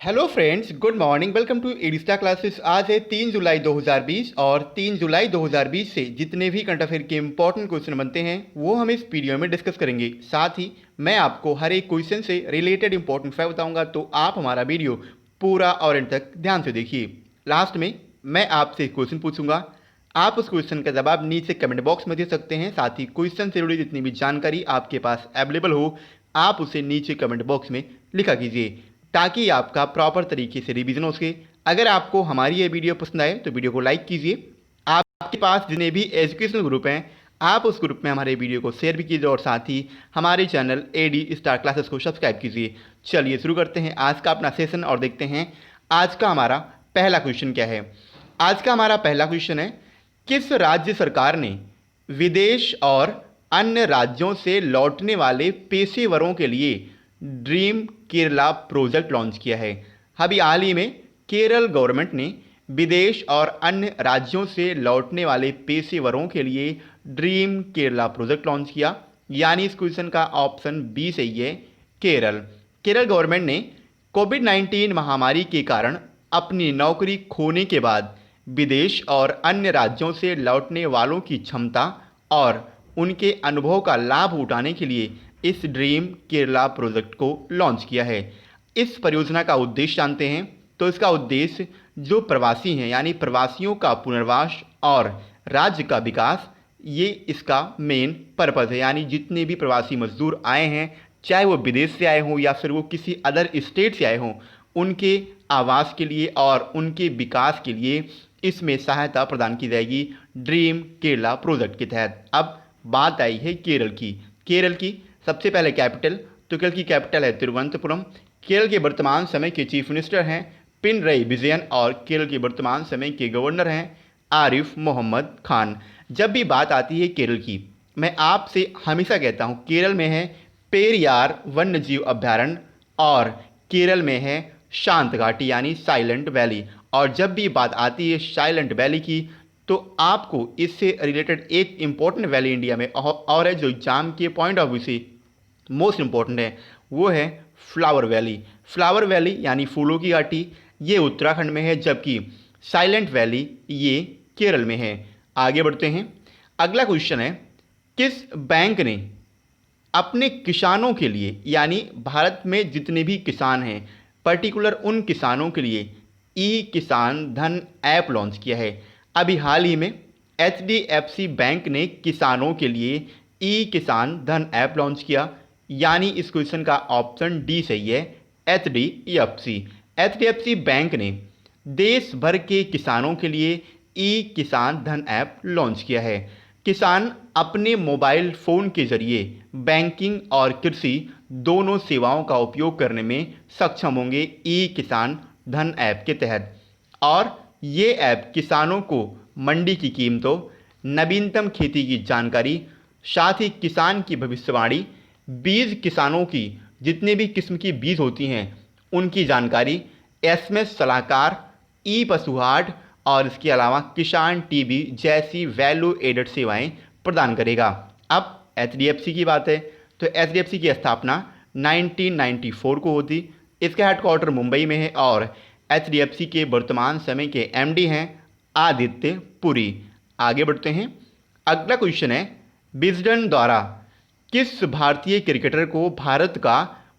Hello friends, good morning. Welcome to Edista classes. आज है 3 जुलाई 2020 और 3 जुलाई 2020 से जितने भी करंट अफेयर के इंपॉर्टेंट क्वेश्चन बनते हैं वो हम इस वीडियो में डिस्कस करेंगे। साथ ही मैं आपको हर एक क्वेश्चन से रिलेटेड इंपॉर्टेंट फैक्ट बताऊंगा, तो आप हमारा वीडियो पूरा और एंड तक ध्यान से देखिए। लास्ट में मैं आपसे एक क्वेश्चन पूछूंगा, आप उस क्वेश्चन का जवाब नीचे कमेंट बॉक्स में दे सकते हैं। साथ ही क्वेश्चन से जुड़ी जितनी भी जानकारी आपके पास अवेलेबल हो, आप उसे नीचे कमेंट बॉक्स में लिखा कीजिए, ताकि आपका प्रॉपर तरीके से रिवीजन हो सके। अगर आपको हमारी ये वीडियो पसंद आए तो वीडियो को लाइक कीजिए। आपके पास जितने भी एजुकेशनल ग्रुप हैं, आप उस ग्रुप में हमारे वीडियो को शेयर भी कीजिए और साथ ही हमारे चैनल एडी स्टार क्लासेस को सब्सक्राइब कीजिए। चलिए शुरू करते हैं आज का अपना सेशन और देखते हैं आज का हमारा पहला क्वेश्चन क्या है। आज का हमारा पहला क्वेश्चन है, किस राज्य सरकार ने विदेश और अन्य राज्यों से लौटने वाले पेशेवरों के लिए ड्रीम केरला प्रोजेक्ट लॉन्च किया है। अभी हाल ही में केरल गवर्नमेंट ने विदेश और अन्य राज्यों से लौटने वाले पेशेवरों के लिए ड्रीम केरला प्रोजेक्ट लॉन्च किया, यानी इस क्वेश्चन का ऑप्शन बी सही है, केरल। केरल गवर्नमेंट ने कोविड-19 महामारी के कारण अपनी नौकरी खोने के बाद विदेश और अन्य राज्यों से लौटने वालों की क्षमता और उनके अनुभव का लाभ उठाने के लिए इस ड्रीम केरला प्रोजेक्ट को लॉन्च किया है। इस परियोजना का उद्देश्य जानते हैं, तो इसका उद्देश्य जो प्रवासी हैं यानी प्रवासियों का पुनर्वास और राज्य का विकास, ये इसका मेन पर्पज़ है। यानी जितने भी प्रवासी मजदूर आए हैं, चाहे वो विदेश से आए हों या फिर वो किसी अदर स्टेट से आए हों, उनके आवास के लिए और उनके विकास के लिए इसमें सहायता प्रदान की जाएगी ड्रीम केरला प्रोजेक्ट के तहत। अब बात आई है केरल की। केरल की सबसे पहले कैपिटल, तो केरल की कैपिटल है तिरुवनंतपुरम। केरल के वर्तमान समय के चीफ मिनिस्टर हैं पिनरई विजयन और केरल के वर्तमान समय के गवर्नर हैं आरिफ मोहम्मद खान। जब भी बात आती है केरल की, मैं आपसे हमेशा कहता हूँ केरल में है पेरियार वन्यजीव अभ्यारण्य और केरल में है शांत घाटी यानी साइलेंट वैली। और जब भी बात आती है साइलेंट वैली की, तो आपको इससे रिलेटेड एक इम्पॉर्टेंट वैली इंडिया में और है जो एग्जाम के पॉइंट ऑफ व्यू से मोस्ट इम्पॉर्टेंट है, वो है फ्लावर वैली। फ्लावर वैली यानी फूलों की घाटी, ये उत्तराखंड में है, जबकि साइलेंट वैली ये केरल में है। आगे बढ़ते हैं, अगला क्वेश्चन है, किस बैंक ने अपने किसानों के लिए यानी भारत में जितने भी किसान हैं, पर्टिकुलर उन किसानों के लिए ई किसान धन ऐप लॉन्च किया है। अभी हाल ही में HDFC बैंक ने किसानों के लिए ई किसान धन ऐप लॉन्च किया, यानी इस क्वेश्चन का ऑप्शन डी सही है, HDFC बैंक ने देश भर के किसानों के लिए ई किसान धन ऐप लॉन्च किया है। किसान अपने मोबाइल फ़ोन के जरिए बैंकिंग और कृषि दोनों सेवाओं का उपयोग करने में सक्षम होंगे ई किसान धन ऐप के तहत। और ये ऐप किसानों को मंडी की कीमतों, नवीनतम खेती की जानकारी, साथ ही किसान की भविष्यवाणी, बीज किसानों की जितने भी किस्म की बीज होती हैं उनकी जानकारी, SMS सलाहकार, ई पशुहाट और इसके अलावा किसान टीवी जैसी वैल्यू एडेड सेवाएं प्रदान करेगा। अब HDFC की बात है, तो HDFC की स्थापना 1994 को होती। इसका हेडक्वार्टर मुंबई में है और HDFC के वर्तमान समय के MD हैं आदित्य पुरी। आगे बढ़ते हैं, अगला क्वेश्चन है, विजडन द्वारा किस भारतीय क्रिकेटर को भारत का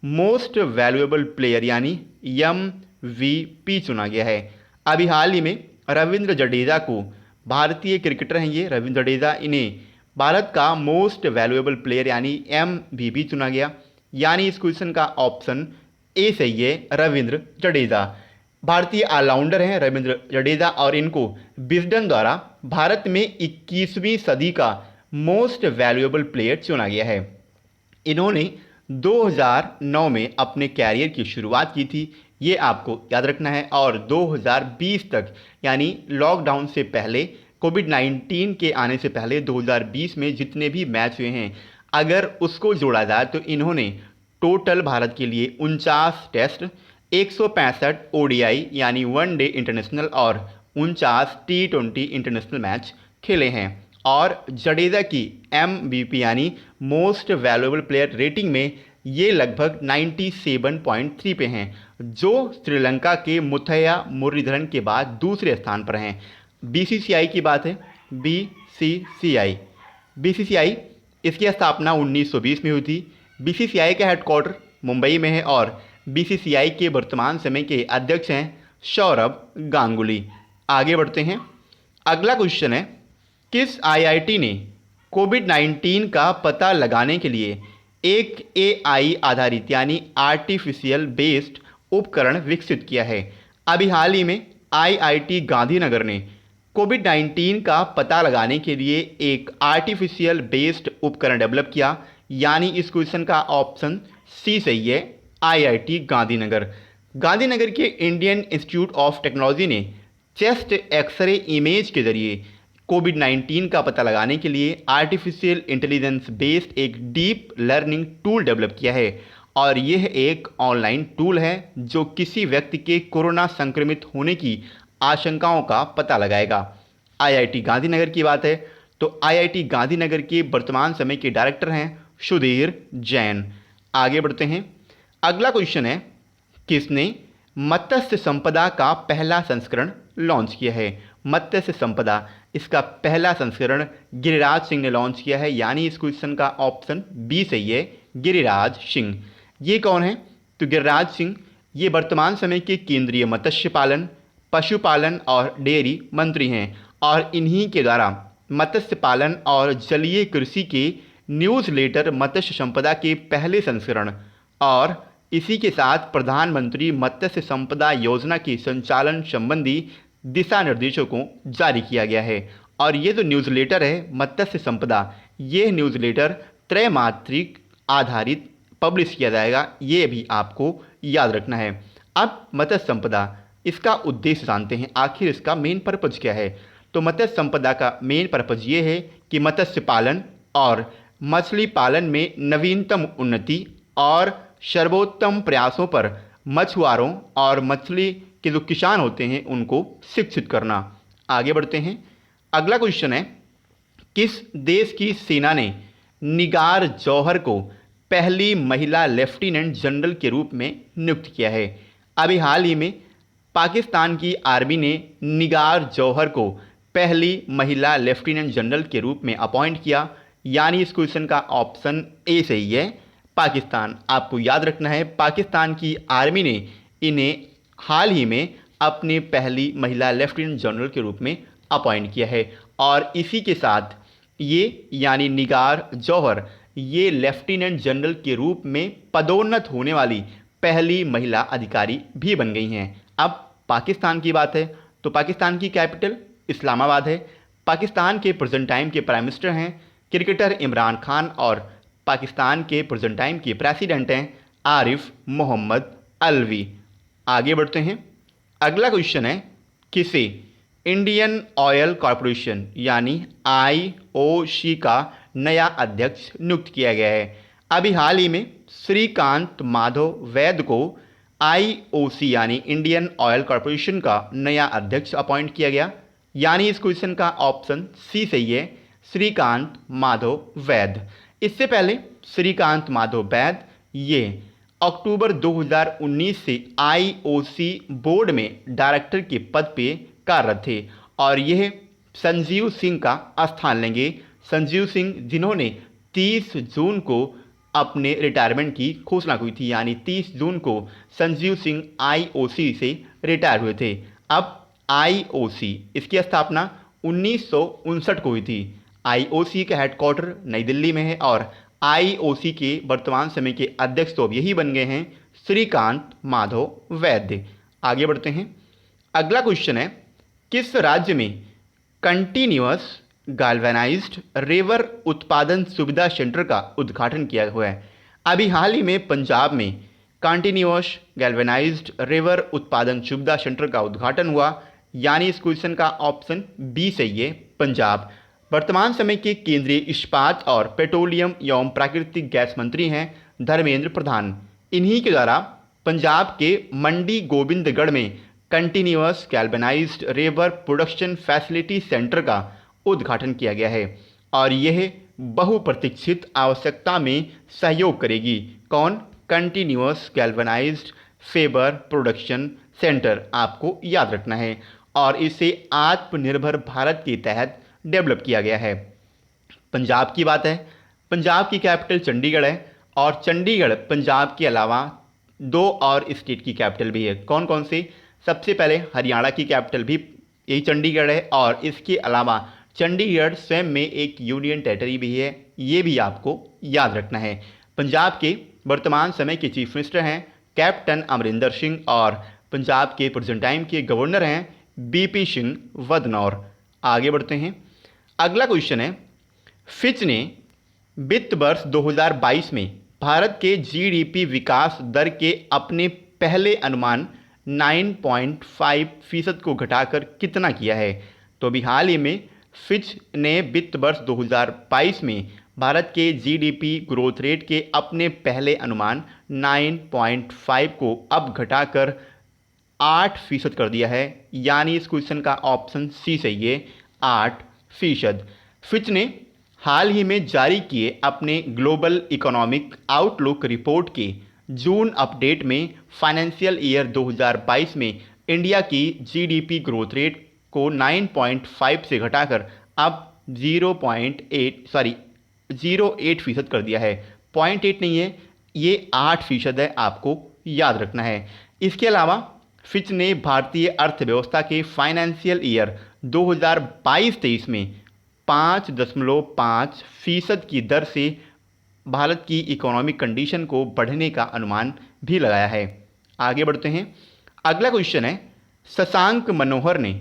मोस्ट वैल्यूएबल प्लेयर यानी MVP चुना गया है। अभी हाल ही में रविंद्र जडेजा को, भारतीय क्रिकेटर हैं ये रविंद्र जडेजा, इन्हें भारत का मोस्ट वैल्यूएबल प्लेयर यानी MVP चुना गया, यानी इस क्वेश्चन का ऑप्शन ए सही है, रविंद्र जडेजा। भारतीय ऑलराउंडर हैं रविंद्र जडेजा और इनको विजडन द्वारा भारत में 21वीं सदी का मोस्ट वैल्यूएबल प्लेयर चुना गया है। इन्होंने 2009 में अपने कैरियर की शुरुआत की थी, ये आपको याद रखना है, और 2020 तक यानी लॉकडाउन से पहले, कोविड-19 के आने से पहले 2020 में जितने भी मैच हुए हैं, अगर उसको जोड़ा जाए तो इन्होंने टोटल भारत के लिए 49 टेस्ट, 165 ODI यानी वनडे इंटरनेशनल और 49 T20 इंटरनेशनल मैच खेले हैं। और जडेजा की MVP यानी मोस्ट वैल्यूएबल प्लेयर रेटिंग में ये लगभग 97.3 पे हैं, जो श्रीलंका के मुथैया मुरलीधरन के बाद दूसरे स्थान पर हैं। बीसीसीआई की बात है, बीसीसीआई इसकी स्थापना 1920 में हुई थी। बीसीसीआई का हेडक्वार्टर मुंबई में है और बीसीसीआई के वर्तमान समय के अध्यक्ष हैं सौरभ गांगुली। आगे बढ़ते हैं। अगला क्वेश्चन है, किस आईआईटी ने कोविड-19 का पता लगाने के लिए एक एआई आधारित यानी आर्टिफिशियल बेस्ड उपकरण विकसित किया है? अभी हाल ही में आईआईटी गांधीनगर ने कोविड-19 का पता लगाने के लिए एक आर्टिफिशियल बेस्ड उपकरण डेवलप किया, यानी इस क्वेश्चन का ऑप्शन सी सही है, आईआईटी गांधीनगर। गांधीनगर के इंडियन इंस्टीट्यूट ऑफ टेक्नोलॉजी ने चेस्ट एक्सरे इमेज के जरिए कोविड-19 का पता लगाने के लिए आर्टिफिशियल इंटेलिजेंस बेस्ड एक डीप लर्निंग टूल डेवलप किया है और यह एक ऑनलाइन टूल है जो किसी व्यक्ति के कोरोना संक्रमित होने की आशंकाओं का पता लगाएगा। आईआईटी गांधीनगर की बात है तो आईआईटी गांधीनगर के वर्तमान समय के डायरेक्टर हैं सुधीर जैन। आगे बढ़ते हैं। अगला क्वेश्चन है, किसने मत्स्य संपदा का पहला संस्करण लॉन्च किया है? मत्स्य संपदा इसका पहला संस्करण गिरिराज सिंह ने लॉन्च किया है, यानी इस क्वेश्चन का ऑप्शन बी सही है, गिरिराज सिंह। ये कौन है? तो गिरिराज सिंह ये वर्तमान समय के केंद्रीय मत्स्य पालन, पशुपालन और डेयरी मंत्री हैं और इन्हीं के द्वारा मत्स्य पालन और जलीय कृषि के न्यूज़लेटर मत्स्य संपदा के पहले संस्करण और इसी के साथ प्रधानमंत्री मत्स्य संपदा योजना के संचालन संबंधी दिशा निर्देशों को जारी किया गया है। और ये जो न्यूज़लेटर है मत्स्य संपदा, ये न्यूज़लेटर त्रैमासिक आधारित पब्लिश किया जाएगा, ये भी आपको याद रखना है। अब मत्स्य संपदा इसका उद्देश्य जानते हैं, आखिर इसका मेन पर्पज़ क्या है? तो मत्स्य संपदा का मेन पर्पज़ ये है कि मत्स्य पालन और मछली पालन में नवीनतम उन्नति और सर्वोत्तम प्रयासों पर मछुआरों और मछली के जो किसान होते हैं उनको शिक्षित करना। आगे बढ़ते हैं। अगला क्वेश्चन है, किस देश की सेना ने निगार जौहर को पहली महिला लेफ्टिनेंट जनरल के रूप में नियुक्त किया है? अभी हाल ही में पाकिस्तान की आर्मी ने निगार जौहर को पहली महिला लेफ्टिनेंट जनरल के रूप में अपॉइंट किया, यानी इस क्वेश्चन का ऑप्शन ए सही है, पाकिस्तान। आपको याद रखना है पाकिस्तान की आर्मी ने इन्हें हाल ही में अपने पहली महिला लेफ्टिनेंट जनरल के रूप में अपॉइंट किया है और इसी के साथ ये यानी निगार जौहर ये लेफ्टिनेंट जनरल के रूप में पदोन्नत होने वाली पहली महिला अधिकारी भी बन गई हैं। अब पाकिस्तान की बात है तो पाकिस्तान की कैपिटल इस्लामाबाद है। पाकिस्तान के प्रेजेंट टाइम के प्राइम मिनिस्टर हैं क्रिकेटर इमरान खान और पाकिस्तान के प्रेजेंट टाइम के प्रेसिडेंट हैं आरिफ मोहम्मद अलवी। आगे बढ़ते हैं। अगला क्वेश्चन है, किसे इंडियन ऑयल कॉरपोरेशन यानी आईओसी का नया अध्यक्ष नियुक्त किया गया है? अभी हाल ही में श्रीकांत माधव वैद को आईओसी यानी इंडियन ऑयल कॉरपोरेशन का नया अध्यक्ष अपॉइंट किया गया, यानी इस क्वेश्चन का ऑप्शन सी सही है, श्रीकांत माधव वैद। इससे पहले श्रीकांत माधव वैद ये अक्टूबर 2019 से आईओसी बोर्ड में डायरेक्टर के पद पे कार्यरत थे और यह संजीव सिंह का स्थान लेंगे। संजीव सिंह जिन्होंने 30 जून को अपने रिटायरमेंट की घोषणा की थी, यानी 30 जून को संजीव सिंह आईओसी से रिटायर हुए थे। अब आईओसी इसकी स्थापना 1959 को हुई थी। आईओसी का हेडक्वार्टर नई दिल्ली में है और आईओसी के वर्तमान समय के अध्यक्ष तो अब यही बन गए हैं श्रीकांत माधव वैद्य। आगे बढ़ते हैं। अगला क्वेश्चन है, किस राज्य में कंटिन्यूअस गैल्वेनाइज्ड रिवर उत्पादन सुविधा सेंटर का उद्घाटन किया हुआ है? अभी हाल ही में पंजाब में कंटिन्यूअस गैल्वेनाइज्ड रिवर उत्पादन सुविधा सेंटर का उद्घाटन हुआ, यानी इस क्वेश्चन का ऑप्शन बी सही है, पंजाब। वर्तमान समय के केंद्रीय इस्पात और पेट्रोलियम एवं प्राकृतिक गैस मंत्री हैं धर्मेंद्र प्रधान। इन्हीं के द्वारा पंजाब के मंडी गोविंदगढ़ में कंटिन्यूअस गैल्वेनाइज्ड रिवर प्रोडक्शन फैसिलिटी सेंटर का उद्घाटन किया गया है और यह बहुप्रतीक्षित आवश्यकता में सहयोग करेगी। कौन? Continuous galvanized rebar production centre, आपको याद रखना है, और इसे आत्मनिर्भर भारत के तहत डेवलप किया गया है। पंजाब की बात है, पंजाब की कैपिटल चंडीगढ़ है, और चंडीगढ़ पंजाब के अलावा 2 और स्टेट की कैपिटल भी है। कौन कौन से? सबसे पहले हरियाणा की कैपिटल भी यही चंडीगढ़ है, और इसके अलावा चंडीगढ़ स्वयं में एक यूनियन टेरिटरी भी है, ये भी आपको याद रखना है। पंजाब के वर्तमान समय के चीफ मिनिस्टर हैं कैप्टन अमरिंदर सिंह, और पंजाब के प्रेजेंट टाइम के गवर्नर हैं बीपी सिंह बदनौर। आगे बढ़ते हैं। अगला क्वेश्चन है, फिच ने वित्त वर्ष 2022 में भारत के जीडीपी विकास दर के अपने पहले अनुमान 9.5% को घटाकर कितना किया है? तो अभी हाल ही में फिच ने वित्त वर्ष 2022 में भारत के जीडीपी ग्रोथ रेट के अपने पहले अनुमान 9.5 को अब घटाकर 8% कर दिया है, यानी इस क्वेश्चन का ऑप्शन सी सही है, 8%। फिच ने हाल ही में जारी किए अपने ग्लोबल इकोनॉमिक आउटलुक रिपोर्ट के जून अपडेट में फाइनेंशियल ईयर 2022 में इंडिया की जीडीपी ग्रोथ रेट को 9.5 से घटाकर अब 0.8% कर दिया है। 0.8 नहीं है, ये 8% है, आपको याद रखना है। इसके अलावा फिच ने भारतीय अर्थव्यवस्था के फाइनेंशियल ईयर 2022-23 में 5.5% की दर से भारत की इकोनॉमिक कंडीशन को बढ़ने का अनुमान भी लगाया है। आगे बढ़ते हैं। अगला क्वेश्चन है, शशांक मनोहर ने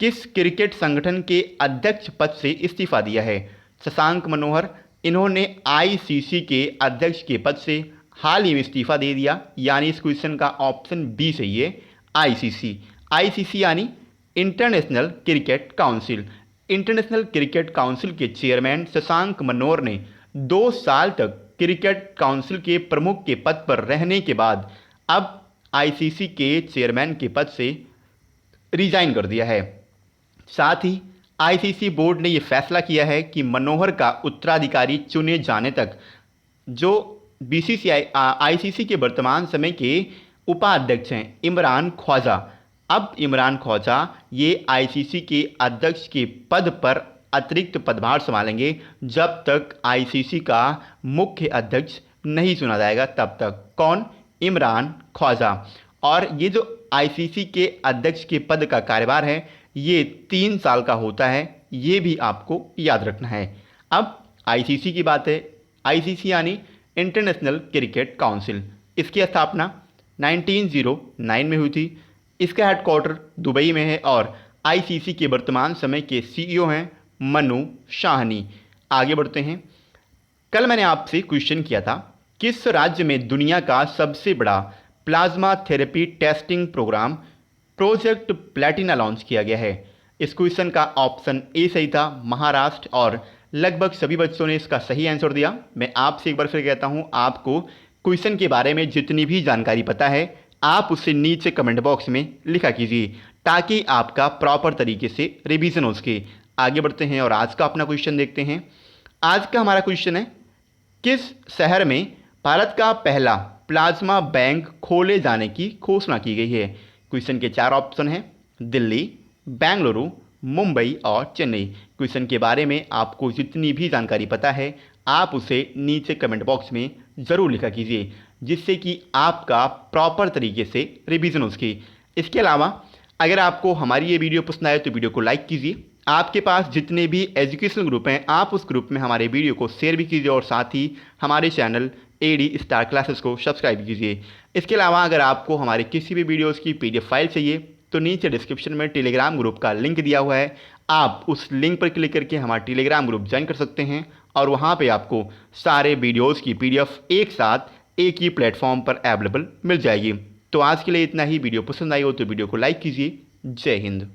किस क्रिकेट संगठन के अध्यक्ष पद से इस्तीफा दिया है? शशांक मनोहर, इन्होंने आईसीसी के अध्यक्ष के पद से हाल ही में इस्तीफा दे दिया, यानी इस क्वेश्चन का ऑप्शन बी सही है, आईसीसी। आईसीसी यानी international cricket council. International cricket council के चेयरमैन शशांक मनोहर ने 2 साल तक क्रिकेट काउंसिल के प्रमुख के पद पर रहने के बाद अब आईसीसी के चेयरमैन के पद से रिजाइन कर दिया है। साथ ही आईसीसी बोर्ड ने यह फैसला किया है कि मनोहर का उत्तराधिकारी चुने जाने तक जो बीसीसीआई आईसीसी के वर्तमान समय के उपाध्यक्ष हैं इमरान ख्वाजा, अब इमरान ख्वाजा ये आईसीसी के अध्यक्ष के पद पर अतिरिक्त पदभार संभालेंगे जब तक आईसीसी का मुख्य अध्यक्ष नहीं चुना जाएगा तब तक। कौन? इमरान ख्वाजा। और ये जो आईसीसी के अध्यक्ष के पद का कार्यभार है ये 3 साल का होता है, ये भी आपको याद रखना है। अब आईसीसी की बात है। आईसीसी यानी इंटरनेशनल क्रिकेट काउंसिल, इसकी स्थापना 1909 में हुई थी। इसका हेडक्वार्टर दुबई में है और आईसीसी के वर्तमान समय के सीईओ हैं मनु शाहनी। आगे बढ़ते हैं। कल मैंने आपसे क्वेश्चन किया था, किस राज्य में दुनिया का सबसे बड़ा plasma therapy testing programme project Platina launch किया गया है? इस क्वेश्चन का ऑप्शन ए सही था, महाराष्ट्र, और लगभग सभी बच्चों ने इसका सही आंसर दिया। मैं आपसे एक बार फिर कहता हूं, आपको क्वेश्चन के बारे में जितनी भी जानकारी पता है आप उसे नीचे कमेंट बॉक्स में लिखा कीजिए ताकि आपका प्रॉपर तरीके से रिवीजन हो सके। आगे बढ़ते हैं और आज का अपना क्वेश्चन देखते हैं। आज का हमारा क्वेश्चन है, किस शहर में भारत का पहला प्लाज्मा बैंक खोले जाने की घोषणा की गई है? क्वेश्चन के 4 ऑप्शन हैं, दिल्ली, बेंगलुरु, मुंबई और चेन्नई। क्वेश्चन के बारे में आपको जितनी भी जानकारी पता है आप उसे नीचे कमेंट बॉक्स में ज़रूर लिखा कीजिए जिससे कि आपका प्रॉपर तरीके से रिवीजन हो सके। इसके अलावा अगर आपको हमारी ये वीडियो पसंद आए तो वीडियो को लाइक कीजिए। आपके पास जितने भी एजुकेशनल ग्रुप हैं आप उस ग्रुप में हमारे वीडियो को शेयर भी कीजिए और साथ ही हमारे चैनल एडी स्टार क्लासेस को सब्सक्राइब कीजिए। इसके अलावा अगर आपको हमारे किसी भी वीडियोज़ की PDF फाइल चाहिए तो नीचे डिस्क्रिप्शन में टेलीग्राम ग्रुप का लिंक दिया हुआ है, आप उस लिंक पर क्लिक करके हमारा टेलीग्राम ग्रुप ज्वाइन कर सकते हैं और वहाँ पे आपको सारे वीडियोज़ की PDF एक साथ एक ही प्लेटफॉर्म पर अवेलेबल मिल जाएगी। तो आज के लिए इतना ही। वीडियो पसंद आई हो तो वीडियो को लाइक कीजिए। जय हिंद।